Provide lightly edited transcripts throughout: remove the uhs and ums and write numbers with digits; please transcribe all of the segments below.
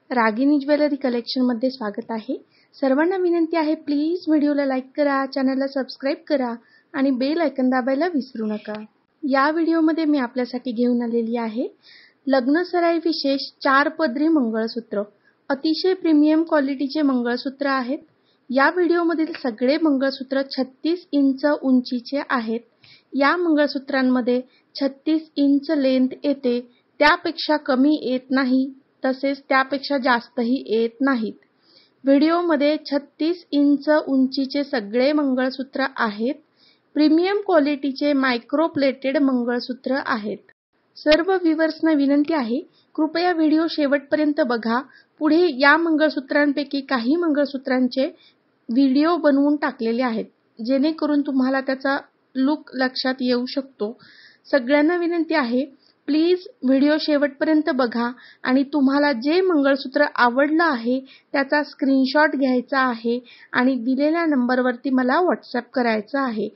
Ragini jewellery collection मध्ये स्वागत आहे। सर्वांना विनंती आहे प्लीज व्हिडिओला लाईक करा, चॅनलला सबस्क्राइब करा आणि बेल आयकॉन दाबायला विसरू नका। या व्हिडिओमध्ये मी आपल्यासाठी घेऊन आलेली आहे लग्न सराई विशेष 4 पदरी मंगळसूत्र। अतिशय प्रीमियम क्वालिटीचे मंगळसूत्र आहेत। या व्हिडिओमधील सगळे मंगळसूत्र 36 इंच उंचीचे आहेत। या मंगळसूत्रांमध्ये 36 इंच लेंथ येते, त्यापेक्षा कमी येत नाही, तसेच त्यापेक्षा जास्तही येत नाहीत। व्हिडिओमध्ये 36 इंच उंचीचे सगळे मंगळसूत्र आहेत। प्रीमियम क्वालिटीचे मायक्रो प्लेटेड मंगळसूत्र आहेत। सर्व व्ह्यूअर्सना विनंती आहे कृपया व्हिडिओ शेवटपर्यंत बघा। पुढे या मंगळसूत्रांपैकी काही मंगळसूत्रांचे व्हिडिओ बनवून टाकलेले आहेत, जेणेकरून तुम्हाला त्याचा लुक लक्षात येऊ शकतो। सगळ्यांना विनंती आहे प्लीज व्हिडिओ शेवटपर्यंत बघा आणि तुम्हाला जे मंगळसूत्र आवडलं आहे त्याचा स्क्रीनशॉट घ्यायचा आहे आणि दिलेल्या नंबरवरती मला व्हॉट्सअप करायचा आहे।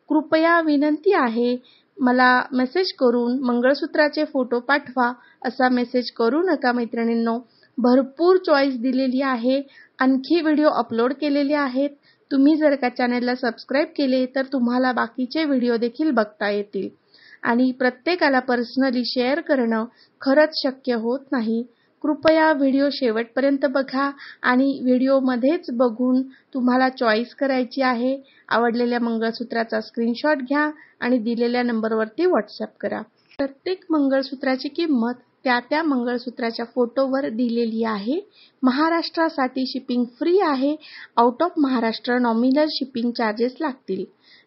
कृपया विनंती आहे मला मेसेज करून मंगळसूत्राचे फोटो पाठवा असा मेसेज करू नका मैत्रिणींनो। भरपूर चॉईस दिलेली आहे, आणखी व्हिडिओ अपलोड केलेले आहेत। तुम्ही जर का चॅनलला सबस्क्राइब केले तर तुम्हाला बाकीचे व्हिडिओ देखील बघता येतील आणि प्रत्येकाला पर्सनली शेअर करणं खरंच शक्य होत नाही। कृपया व्हिडिओ शेवटपर्यंत बघा आणि व्हिडिओमध्येच बघून तुम्हाला चॉईस करायची आहे। आवडलेल्या मंगळसूत्राचा स्क्रीनशॉट घ्या आणि दिलेल्या नंबरवरती व्हॉट्सअप करा। प्रत्येक मंगळसूत्राची किंमत त्या मंगळसूत्राच्या फोटोवर दिलेली आहे। महाराष्ट्रासाठी शिपिंग फ्री आहे। Out of Maharashtra nominal shipping charges लागतील।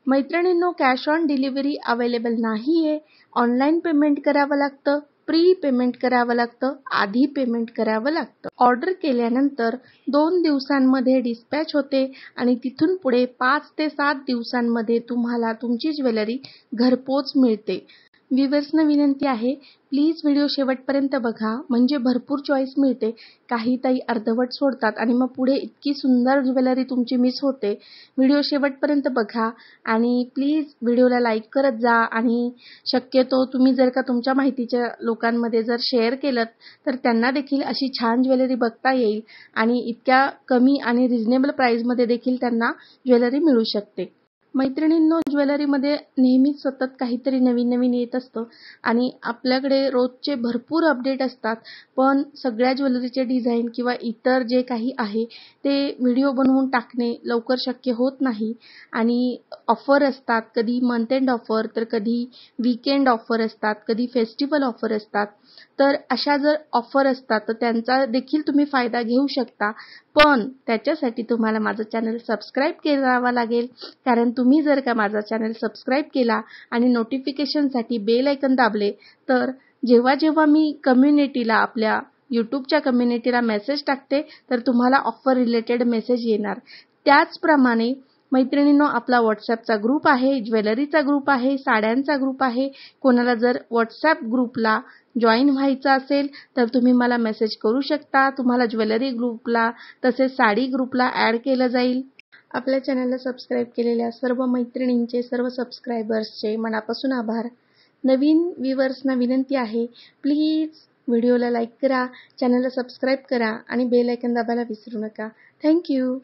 मैत्रिणींनो, कॅश ऑन डिलिव्हरी अवेलेबल नाहीये। ऑनलाइन पेमेंट करावं लागतं, प्री पेमेंट करावं लागतं, आधी पेमेंट करावं लागतं। ऑर्डर केल्यानंतर 2 दिवसांमध्ये डिस्पॅच होते आणि तिथून पुढे 5 ते 7 दिवसांमध्ये तुम्हाला तुमची ज्वेलरी घरपोच मिळते। व्ह्यूअर्सना विनंती आहे प्लीज व्हिडिओ शेवटपर्यंत बघा, म्हणजे भरपूर चॉईस मिळते। काही ताई अर्धवट सोडतात आणि मग पुढे इतकी सुंदर ज्वेलरी तुमची मिस होते। व्हिडिओ शेवटपर्यंत बघा आणि प्लीज व्हिडिओला लाईक करत जा आणि शक्यतो तुम्ही जर का तुमच्या माहितीच्या लोकांमध्ये जर शेअर केलं तर त्यांना देखील अशी छान ज्वेलरी बघता येईल आणि इतक्या कमी आणि रिझनेबल प्राइसमध्ये देखील त्यांना ज्वेलरी मिळू शकते। मैत्रिणींनो, ज्वेलरीमध्ये नेहमीच सतत काहीतरी नवीन नवीन येत असतं आणि आपल्याकडे रोजचे भरपूर अपडेट असतात, पण सगळ्या ज्वेलरीचे डिझाईन किंवा इतर जे काही आहे ते व्हिडिओ बनवून टाकणे लवकर शक्य होत नाही आणि ऑफर असतात, कधी मंथ एंड ऑफर तर कधी वीकेंड ऑफर असतात, कधी फेस्टिवल ऑफर असतात। तर अशा जर ऑफर असतात तर त्यांचा देखील तुम्ही फायदा घेऊ शकता, पण त्याच्यासाठी तुम्हाला माझं चॅनल सबस्क्राइब करावा लागेल। कारण तुम्ही जर का माझा चॅनल सबस्क्राइब केला आणि नोटिफिकेशनसाठी बेल आयकॉन दाबले तर जेव्हा जेव्हा मी कम्युनिटीला आपल्या यूट्यूबच्या कम्युनिटीला मेसेज टाकते तर तुम्हाला ऑफर रिलेटेड मेसेज येणार। त्याचप्रमाणे मैत्रिणींनो, आपला व्हॉट्सअपचा ग्रुप आहे, ज्वेलरीचा ग्रुप आहे, साड्यांचा ग्रुप आहे। कोणाला जर व्हॉट्सअप ग्रुपला जॉईन व्हायचं असेल तर तुम्ही मला मेसेज करू शकता। तुम्हाला ज्वेलरी ग्रुपला तसेच साडी ग्रुपला ॲड केलं जाईल। आपल्या चॅनलला सबस्क्राइब केलेल्या सर्व मैत्रिणींचे, सर्व सबस्क्रायबर्सचे मनापासून आभार। नवीन व्ह्यूअर्सना विनंती आहे प्लीज व्हिडिओला लाईक करा, चॅनलला सबस्क्राइब करा आणि बेल आयकॉन दाबायला विसरू नका। Thank you.